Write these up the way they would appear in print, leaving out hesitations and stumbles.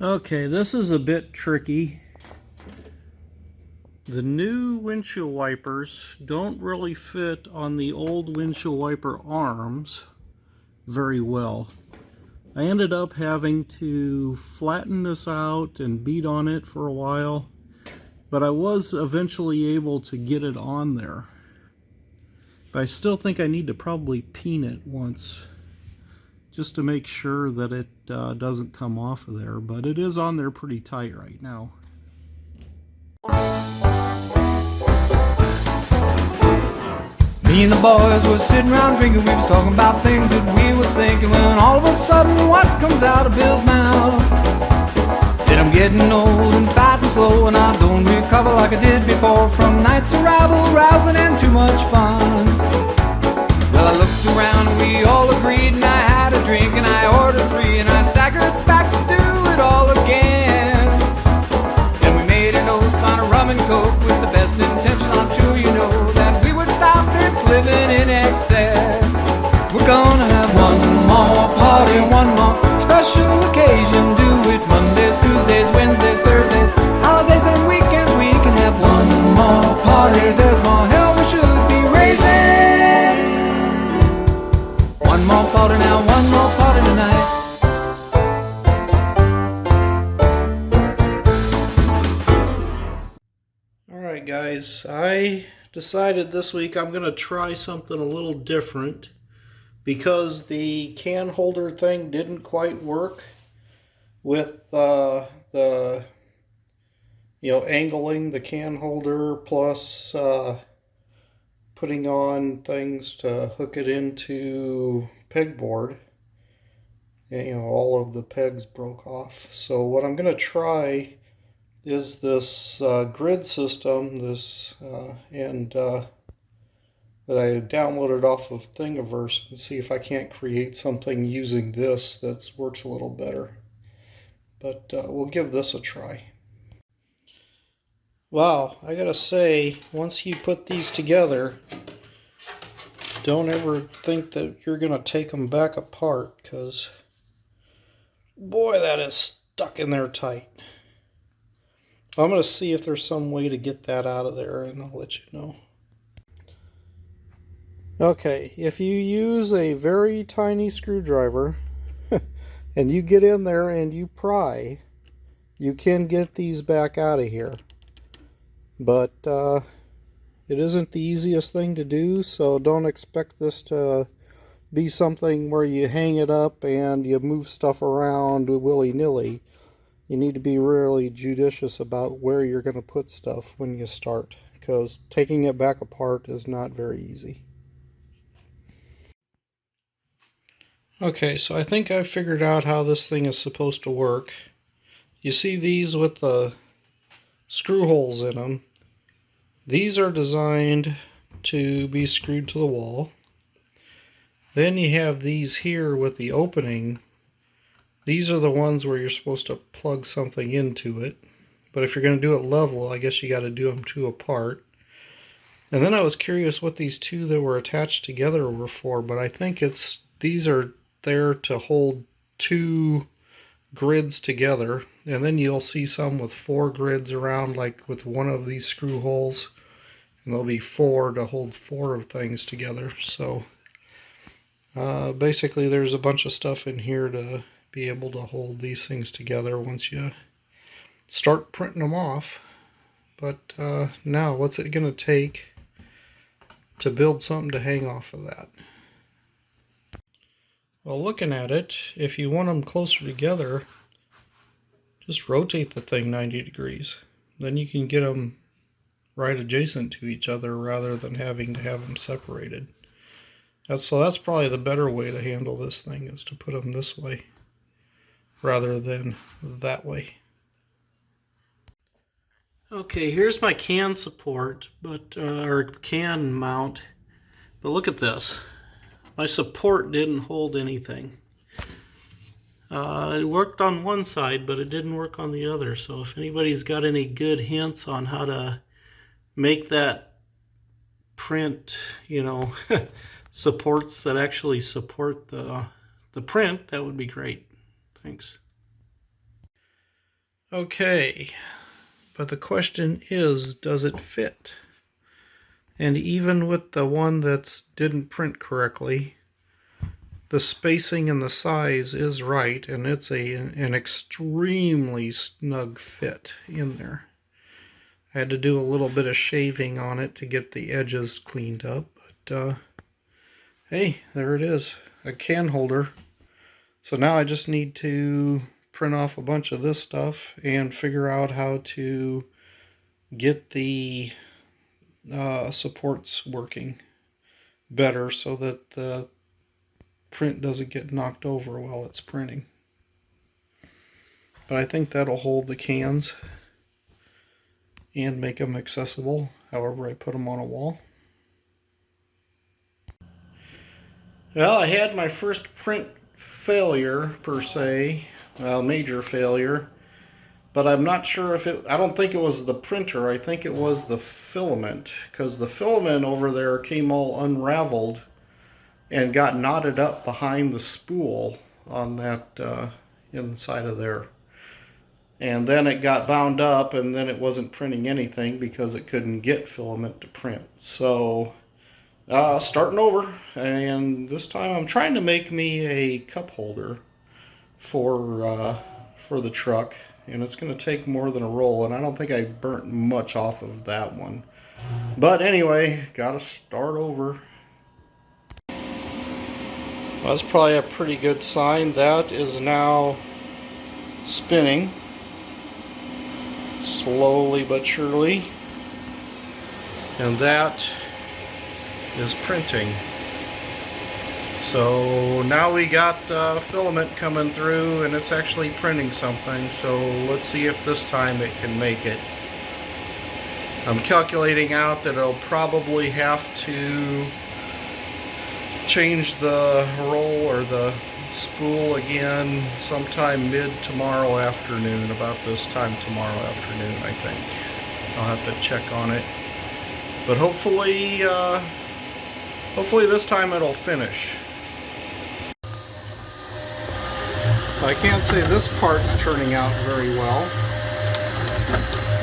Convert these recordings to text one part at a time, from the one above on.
Okay, this is a bit tricky. The new windshield wipers don't really fit on the old windshield wiper arms very well. I ended up having to flatten this out and beat on it for a while, but I was eventually able to get it on there. But I still think I need to probably peen it once just to make sure that it doesn't come off of there, but it is on there pretty tight right now. Me and the boys was sitting around drinking, we was talking about things that we was thinking, when all of a sudden what comes out of Bill's mouth? Said I'm getting old and fat and slow, and I don't recover like I did before from nights of rabble, rousing and too much fun. Well, I looked around and we all agreed, and I had a drink and I ordered 3, and I staggered back to do it all again. And we made an oath on a rum and coke with the best intention, I'm sure you know, that we would stop this living in excess. We're gonna have one more party, one more special occasion. Do it Mondays, Tuesdays, Wednesdays, Thursdays, holidays and weekends. We can have one more party. There's more hell we should be raising. One more party now, one more party tonight. Alright guys, I decided this week I'm going to try something a little different because the can holder thing didn't quite work with the angling the can holder plus putting on things to hook it into pegboard. And, all of the pegs broke off. So what I'm going to try is this grid system, that I downloaded off of Thingiverse, and see if I can't create something using this that works a little better. But we'll give this a try. Wow, I gotta say, once you put these together, don't ever think that you're gonna take them back apart, because boy, that is stuck in there tight. I'm going to see if there's some way to get that out of there, and I'll let you know. Okay, if you use a very tiny screwdriver and you get in there and you pry, you can get these back out of here. But it isn't the easiest thing to do, so don't expect this to be something where you hang it up and you move stuff around willy-nilly. You need to be really judicious about where you're going to put stuff when you start, because taking it back apart is not very easy. Okay, so I think I figured out how this thing is supposed to work. You see these with the screw holes in them? These are designed to be screwed to the wall. Then you have these here with the opening. These are the ones where you're supposed to plug something into it. But if you're going to do it level, I guess you got to do them 2 apart. And then I was curious what these 2 that were attached together were for, but I think these are there to hold 2 grids together. And then you'll see some with 4 grids around, like with one of these screw holes. And there'll be 4 to hold 4 of things together. So basically there's a bunch of stuff in here to be able to hold these things together once you start printing them off. But now what's it going to take to build something to hang off of that? Well, looking at it, if you want them closer together, just rotate the thing 90 degrees. Then you can get them right adjacent to each other rather than having to have them separated. So that's probably the better way to handle this thing, is to put them this way rather than that way. Okay, here's my can support, or can mount. But look at this. My support didn't hold anything. It worked on one side, but it didn't work on the other. So if anybody's got any good hints on how to make that print, supports that actually support the print, that would be great. Thanks. Okay, but the question is, does it fit? And even with the one that didn't print correctly, the spacing and the size is right, and it's an extremely snug fit in there. I had to do a little bit of shaving on it to get the edges cleaned up, but hey, there it is, a can holder. So now I just need to print off a bunch of this stuff and figure out how to get the supports working better so that the print doesn't get knocked over while it's printing. But I think that'll hold the cans and make them accessible however I put them on a wall. Well, I had my first print failure per se, well, major failure, but I'm not sure if I don't think it was the printer, I think it was the filament, because the filament over there came all unraveled and got knotted up behind the spool on that inside of there. And then it got bound up, and then it wasn't printing anything because it couldn't get filament to print. So starting over, and this time I'm trying to make me a cup holder for the truck, and it's going to take more than a roll, and I don't think I burnt much off of that one. But anyway, gotta start over. Well, that's probably a pretty good sign. That is now spinning slowly but surely, and that is printing. So now we got filament coming through, and it's actually printing something. So let's see if this time it can make it. I'm calculating out that it'll probably have to change the roll or the spool again sometime mid tomorrow afternoon, about this time tomorrow afternoon, I think. I'll have to check on it, but hopefully this time it'll finish. I can't say this part's turning out very well.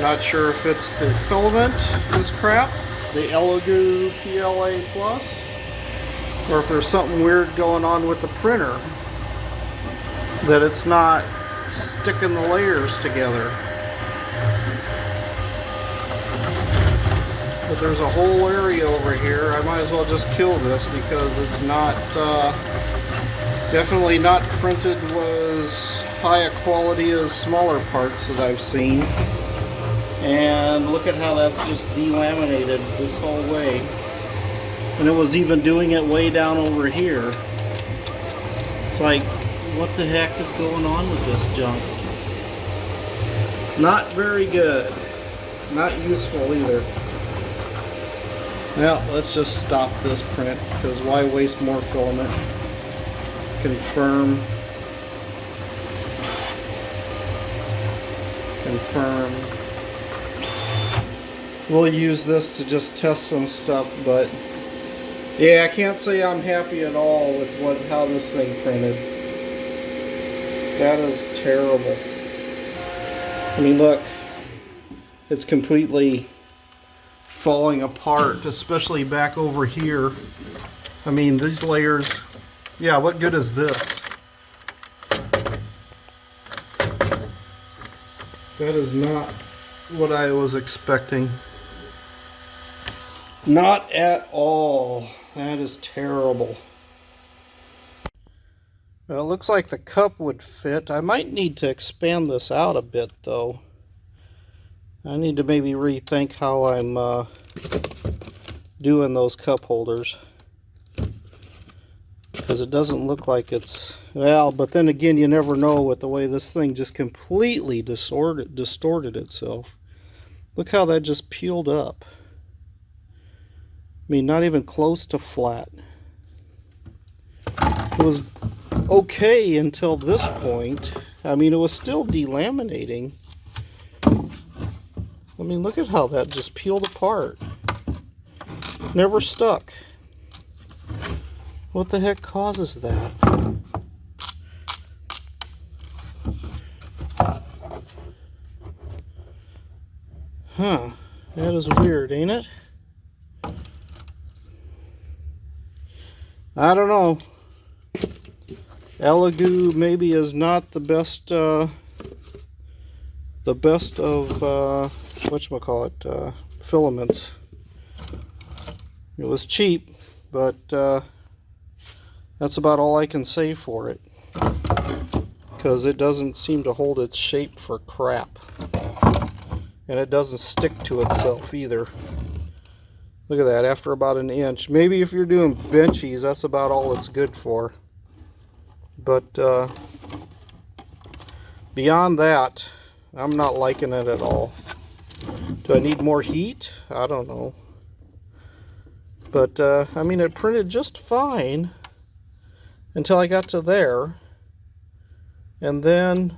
Not sure if it's the filament is crap, the Elegoo PLA Plus, or if there's something weird going on with the printer, that it's not sticking the layers together. But there's a whole area over here. I might as well just kill this because it's not, definitely not printed as high a quality as smaller parts that I've seen. And look at how that's just delaminated this whole way. And it was even doing it way down over here. It's like, what the heck is going on with this junk? Not very good. Not useful either. Well, let's just stop this print, because why waste more filament? Confirm. Confirm. We'll use this to just test some stuff, but yeah, I can't say I'm happy at all with how this thing printed. That is terrible. I mean, look, it's completely falling apart, especially back over here. I mean, these layers, yeah, what good is this? That is not what I was expecting. Not at all. That is terrible. Well, it looks like the cup would fit. I might need to expand this out a bit, though. I need to maybe rethink how I'm doing those cup holders, because it doesn't look like it's, well, but then again, you never know with the way this thing just completely distorted itself. Look how that just peeled up. I mean, not even close to flat. It was okay until this point. I mean, it was still delaminating. I mean, look at how that just peeled apart. Never stuck. What the heck causes that? Huh, that is weird, ain't it? I don't know. Elegoo maybe is not the best of whatchamacallit, filaments. It was cheap, but that's about all I can say for it, because it doesn't seem to hold its shape for crap, and it doesn't stick to itself either. Look at that, after about an inch. Maybe if you're doing benchies, that's about all it's good for. But beyond that, I'm not liking it at all. Do I need more heat? I don't know. But, I mean, it printed just fine until I got to there. And then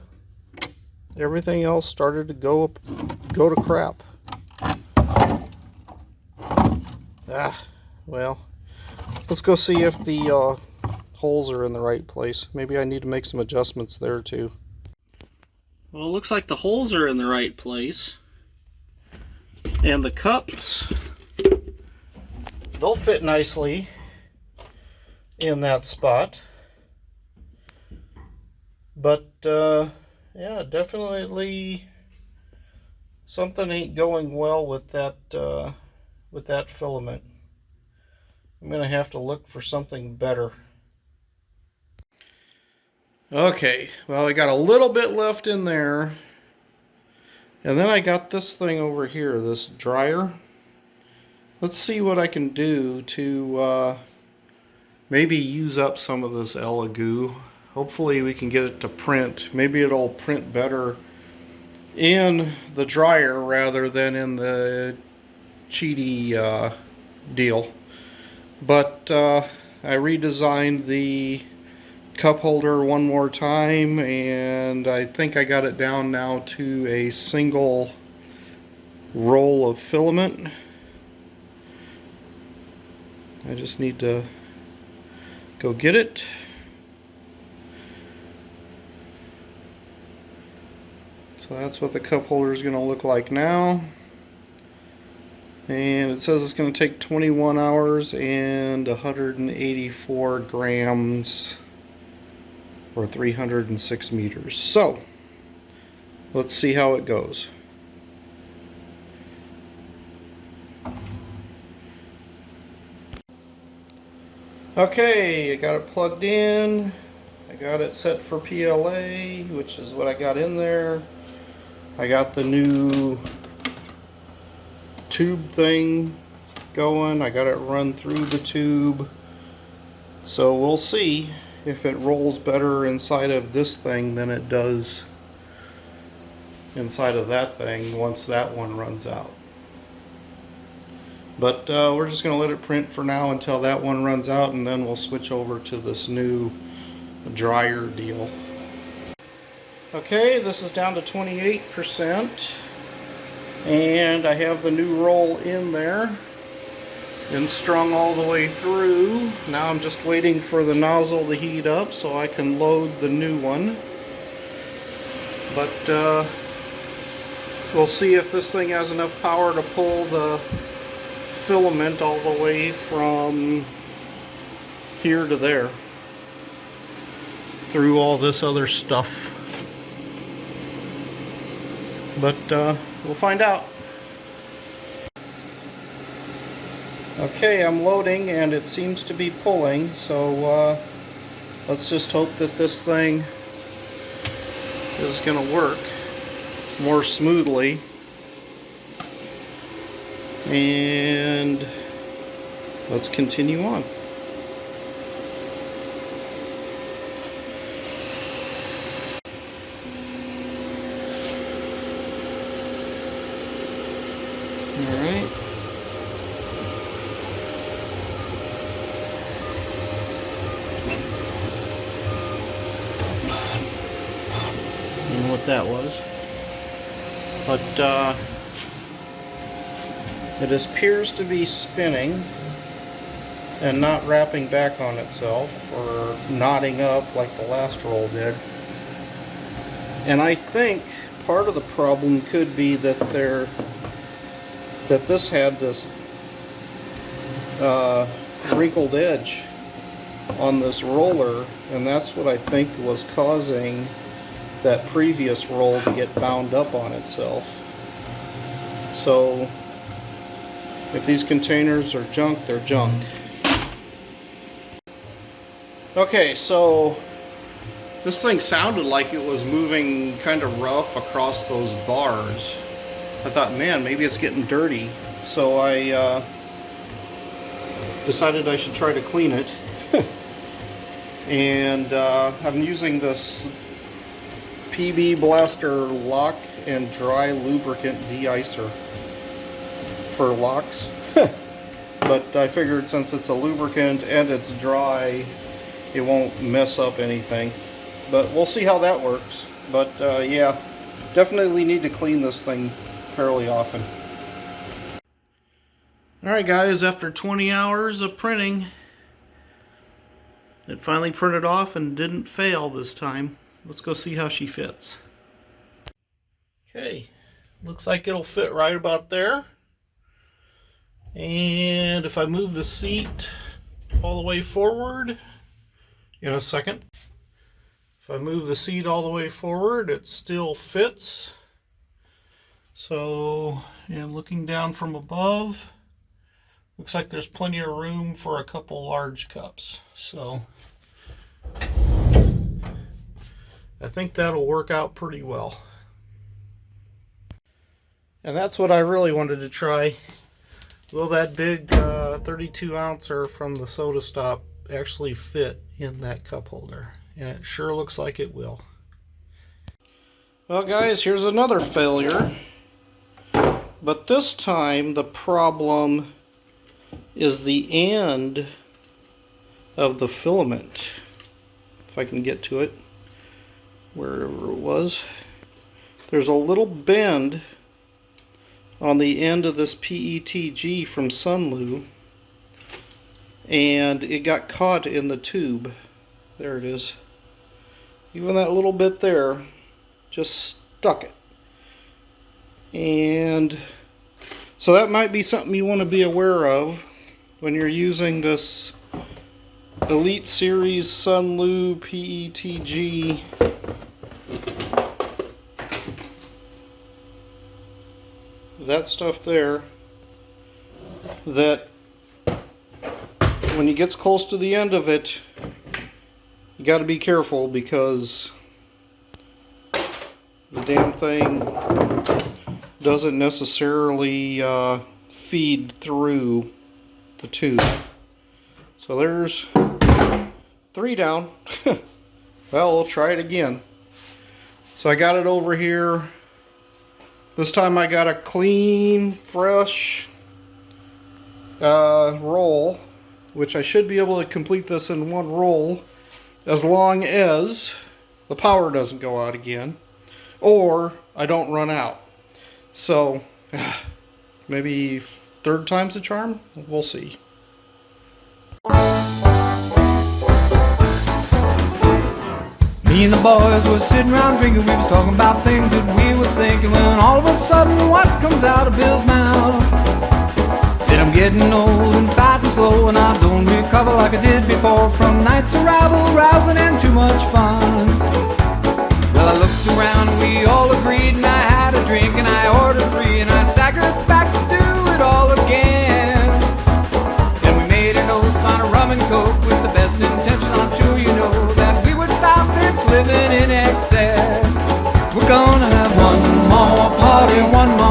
everything else started to go to crap. Well, let's go see if the holes are in the right place. Maybe I need to make some adjustments there too. Well, it looks like the holes are in the right place. And the cups, they'll fit nicely in that spot. But, yeah, definitely something ain't going well with that filament. I'm going to have to look for something better. Okay, well, I got a little bit left in there. And then I got this thing over here, this dryer. Let's see what I can do to maybe use up some of this Elegoo. Hopefully we can get it to print. Maybe it'll print better in the dryer rather than in the cheaty deal. But I redesigned the cup holder one more time, and I think I got it down now to a single roll of filament. I just need to go get it. So that's what the cup holder is going to look like now. And it says it's going to take 21 hours and 184 grams or 306 meters. So let's see how it goes. Okay, I got it plugged in. I got it set for PLA, which is what I got in there. I got the new tube thing going. I got it run through the tube. So we'll see if it rolls better inside of this thing than it does inside of that thing once that one runs out. But we're just going to let it print for now until that one runs out, and then we'll switch over to this new dryer deal. Okay, this is down to 28%, and I have the new roll in there and strung all the way through. Now I'm just waiting for the nozzle to heat up so I can load the new one. But we'll see if this thing has enough power to pull the filament all the way from here to there through all this other stuff. But we'll find out. Okay, I'm loading and it seems to be pulling, so let's just hope that this thing is going to work more smoothly. And let's continue on. Alright. I don't know what that was. But it appears to be spinning and not wrapping back on itself or knotting up like the last roll did. And I think part of the problem could be that there that this had this wrinkled edge on this roller, and that's what I think was causing that previous roll to get bound up on itself. So if these containers are junk, they're junk. Okay, so this thing sounded like it was moving kind of rough across those bars. I thought, man, maybe it's getting dirty. So I decided I should try to clean it. And I'm using this PB Blaster lock and dry lubricant de-icer for locks. But I figured since it's a lubricant and it's dry, it won't mess up anything. But we'll see how that works. But yeah, definitely need to clean this thing fairly often. Alright guys, after 20 hours of printing, it finally printed off and didn't fail this time. Let's go see how she fits. Okay, looks like it'll fit right about there. And if I move the seat all the way forward, in a second. If I move the seat all the way forward, it still fits. So, and looking down from above, looks like there's plenty of room for a couple large cups. So, I think that'll work out pretty well. And that's what I really wanted to try. Will that big 32 ouncer from the Soda Stop actually fit in that cup holder? And it sure looks like it will. Well guys, here's another failure. But this time the problem is the end of the filament. If I can get to it, wherever it was. There's a little bend on the end of this PETG from Sunlu, and it got caught in the tube. There it is. Even that little bit there just stuck it. And so that might be something you want to be aware of when you're using this Elite Series Sunlu PETG that stuff there, that when it gets close to the end of it, you got to be careful, because the damn thing doesn't necessarily feed through the tube. So there's 3 down. Well, we'll try it again. So I got it over here. This time I got a clean, fresh roll, which I should be able to complete this in one roll, as long as the power doesn't go out again, or I don't run out. So, maybe 3rd time's the charm? We'll see. Me and the boys was sitting around drinking, we was talking about things that we was thinking, when all of a sudden what comes out of Bill's mouth? Said I'm getting old and fat and slow, and I don't recover like I did before from nights of rabble, rousing and too much fun. Well, I looked around and we all agreed, and I had a drink and I ordered 3, and I staggered back to do it all again. Then we made an oath on a rum and coke with the best intention, I'm sure you know, that we would stop this living in excess. We're gonna have one more party, one more